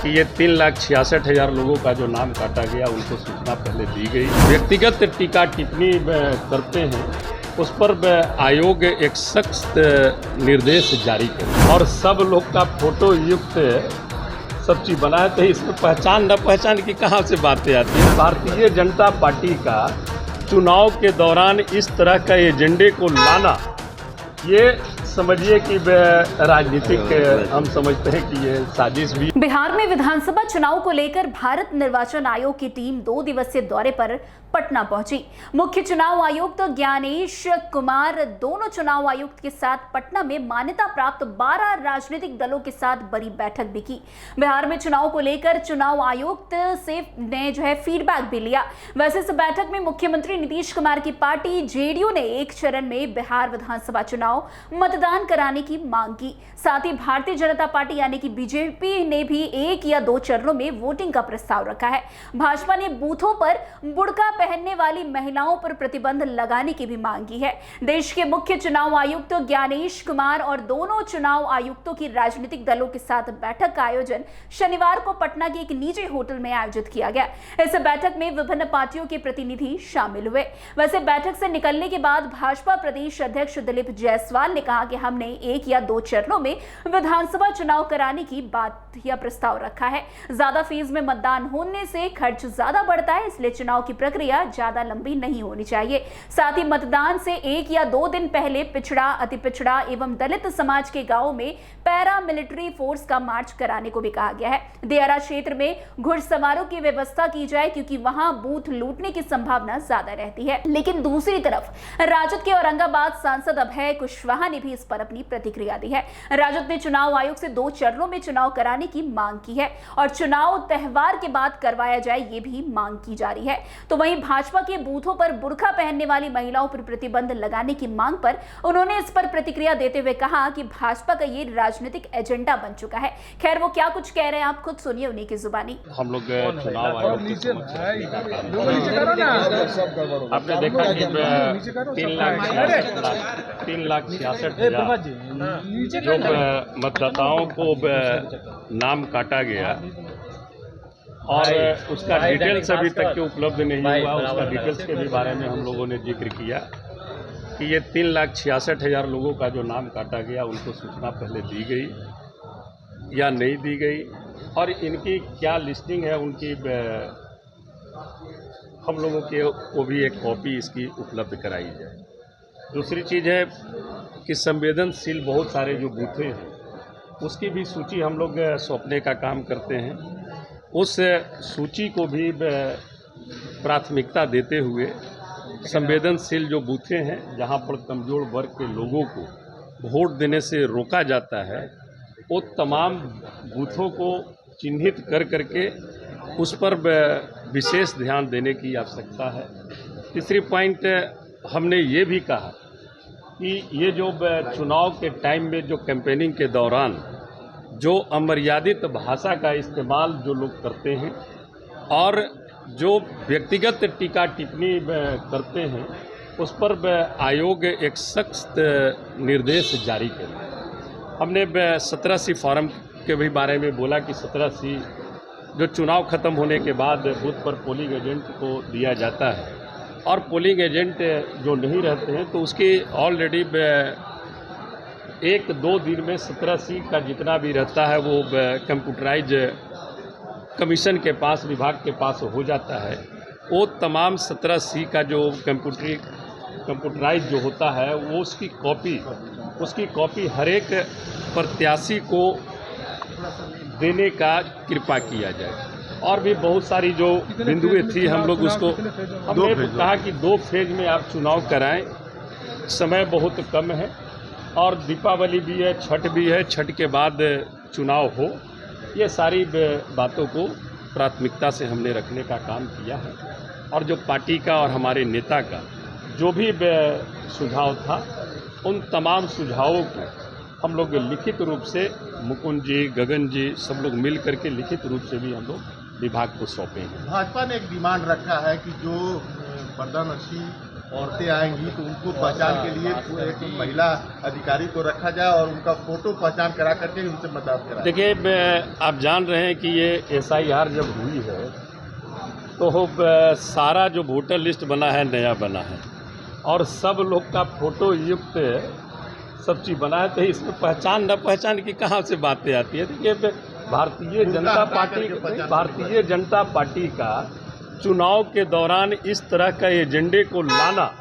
कि ये 3,66,000 लोगों का जो नाम काटा गया उनको सूचना पहले दी गई। व्यक्तिगत टीका टिप्पणी करते हैं उस पर आयोग एक सख्त निर्देश जारी करे और सब लोग का फोटो युक्त सब चीज़ बनाए, तो इसमें पहचान न पहचान की कहाँ से बातें आती हैं। भारतीय जनता पार्टी का चुनाव के दौरान इस तरह का एजेंडे को लाना, ये समझिए कि राजनीतिक हम समझते हैं कि ये साजिश भी। बिहार में विधानसभा चुनाव को लेकर भारत निर्वाचन आयोग की टीम 2 दिवसीय दौरे पर पटना पहुंची। मुख्य चुनाव आयुक्त ज्ञानेश कुमार दोनों चुनाव आयुक्त के साथ पटना में मान्यता प्राप्त 12 राजनीतिक दलों के साथ बड़ी बैठक भी की। बिहार में चुनाव को लेकर चुनाव आयुक्त से ने फीडबैक भी लिया। वैसे इस बैठक में मुख्यमंत्री नीतीश कुमार की पार्टी जेडीयू ने एक चरण में बिहार विधानसभा चुनाव मतदान कराने की मांग की। साथ ही भारतीय जनता पार्टी यानी कि बीजेपी ने भी 1 या 2 चरणों में वोटिंग का प्रस्ताव रखा है। भाजपा ने बूथों पर बुर्का पहनने वाली महिलाओं पर प्रतिबंध लगाने की भी मांग की है। देश के मुख्य चुनाव आयुक्त ज्ञानेश कुमार और दोनों चुनाव आयुक्तों की राजनीतिक दलों के साथ बैठक का आयोजन शनिवार को पटना के एक निजी होटल में आयोजित किया गया। इस बैठक में विभिन्न पार्टियों के प्रतिनिधि शामिल हुए। वैसे बैठक से निकलने के बाद भाजपा प्रदेश अध्यक्ष दिलीप जायसवाल ने कहा कि हमने 1 या 2 चरणों में विधानसभा चुनाव कराने की बात या प्रस्ताव रखा है। ज्यादा फीस में मतदान होने से खर्च ज्यादा बढ़ता है, इसलिए चुनाव की प्रक्रिया ज्यादा लंबी नहीं होनी चाहिए। साथ ही मतदान से 1 या 2 दिन पहले पिछड़ा, अति पिछड़ा एवं दलित समाज के गांवों में पैरा मिलिट्री फोर्स का मार्च कराने को भी कहा गया है। दियारा क्षेत्र में घुड़सवारों की व्यवस्था की जाए क्योंकि वहां बूथ लूटने की संभावना ज्यादा रहती है। लेकिन दूसरी तरफ राजद के औरंगाबाद सांसद अभय कुशवाहा ने भी इस पर अपनी प्रतिक्रिया दी है। राजद ने चुनाव आयोग से 2 चरणों में चुनाव कराने की मांग की है और चुनाव त्योहार के बाद करवाया जाए, ये भी मांग की जा रही है। तो वहीं भाजपा के बूथों पर बुर्का पहनने वाली महिलाओं पर प्रतिबंध लगाने की मांग पर उन्होंने इस पर प्रतिक्रिया देते हुए कहा कि भाजपा का ये राजनीतिक एजेंडा बन चुका है। खैर वो क्या कुछ कह रहे हैं आप खुद सुनिए उन्हीं की जुबानी। हम लोग चुनाव आयोग आपने देखा कि 3,66,000 जो मतदाताओं को नाम काटा गया और उसका डिटेल्स अभी तक के उपलब्ध नहीं हुआ। उसका डिटेल्स के भी बारे में हम लोगों ने जिक्र किया कि ये 3,66,000 लोगों का जो नाम काटा गया उनको सूचना पहले दी गई या नहीं दी गई और इनकी क्या लिस्टिंग है उनकी हम लोगों को भी एक कॉपी इसकी उपलब्ध कराई जाए। दूसरी चीज़ है कि संवेदनशील बहुत सारे जो बूथें हैं उसकी भी सूची हम लोग सौंपने का काम करते हैं। उस सूची को भी प्राथमिकता देते हुए संवेदनशील जो बूथें हैं जहां पर कमज़ोर वर्ग के लोगों को वोट देने से रोका जाता है, वो तमाम बूथों को चिन्हित कर करके उस पर विशेष ध्यान देने की आवश्यकता है। तीसरी पॉइंट हमने ये भी कहा कि ये जो चुनाव के टाइम में जो कैंपेनिंग के दौरान जो अमर्यादित भाषा का इस्तेमाल जो लोग करते हैं और जो व्यक्तिगत टीका टिप्पणी करते हैं उस पर आयोग एक सख्त निर्देश जारी करे। हमने 17C फॉर्म के भी बारे में बोला कि 17C जो चुनाव खत्म होने के बाद बूथ पर पोलिंग एजेंट को दिया जाता है और पोलिंग एजेंट जो नहीं रहते हैं तो उसकी ऑलरेडी 1-2 दिन में 17C का जितना भी रहता है वो कंप्यूटराइज कमीशन के पास, विभाग के पास हो जाता है। वो तमाम 17C का जो कंप्यूटराइज जो होता है वो उसकी कॉपी हर एक प्रत्याशी को देने का कृपा किया जाए। और भी बहुत सारी जो बिंदुएं थी हम लोग उसको हमने कहा कि 2 फेज में आप चुनाव कराएं, समय बहुत कम है और दीपावली भी है, छठ भी है, छठ के बाद चुनाव हो। ये सारी बातों को प्राथमिकता से हमने रखने का काम किया है और जो पार्टी का और हमारे नेता का जो भी सुझाव था उन तमाम सुझावों को हम लोग लिखित रूप से मुकुंद जी, गगन जी सब लोग मिल करके लिखित रूप से भी हम लोग विभाग को सौंपे हैं। भाजपा ने एक डिमांड रखा है कि जो बर्दा नशी औरतें आएंगी तो उनको पहचान के लिए एक महिला अधिकारी को रखा जाए और उनका फोटो पहचान करा करके उनसे मतदान कराएं। देखिए, आप जान रहे हैं कि ये SIR जब हुई है तो सारा जो वोटर लिस्ट बना है नया बना है और सब लोग का फोटो युक्त सब चीज़ बना है, तो इसमें पहचान न पहचान की कहाँ से बातें आती है। देखिए, भारतीय जनता पार्टी का चुनाव के दौरान इस तरह का एजेंडे को लाना,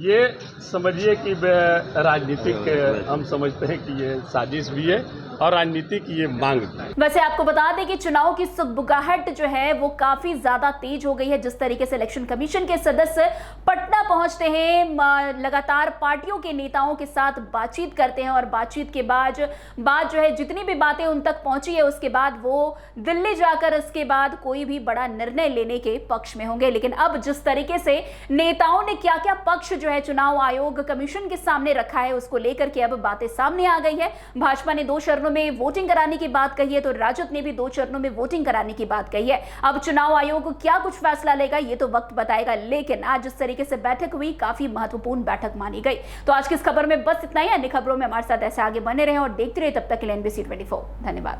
ये समझिए कि राजनीतिक, हम समझते हैं कि ये साजिश भी है और राजनीति की ये मांग भी है। वैसे आपको बता दें कि चुनाव की सुगबुगाहट जो है वो काफी ज्यादा तेज हो गई है। जिस तरीके से इलेक्शन कमीशन के सदस्य पटना पहुंचते हैं, लगातार पार्टियों के नेताओं के साथ बातचीत करते हैं और बातचीत के बाद जो है जितनी भी बातें उन तक पहुंची है उसके बाद वो दिल्ली जाकर इसके बाद कोई भी बड़ा निर्णय लेने के पक्ष में होंगे। लेकिन अब जिस तरीके से नेताओं ने क्या क्या पक्ष जो है चुनाव आयोग कमीशन के सामने रखा है उसको लेकर के अब बातें सामने आ गई है। भाजपा ने 2 चरणों में वोटिंग कराने की बात कही है तो राजद ने भी 2 चरणों में वोटिंग कराने की बात कही है। अब चुनाव आयोग क्या कुछ फैसला लेगा ये तो वक्त बताएगा, लेकिन आज जिस तरीके से बैठक हुई काफी महत्वपूर्ण बैठक मानी गई। तो आज की इस खबर में बस इतना ही। अन्य खबरों में हमारे साथ ऐसे आगे बने रहे और देखते रहे। तब तक के लिए NBC 24 धन्यवाद।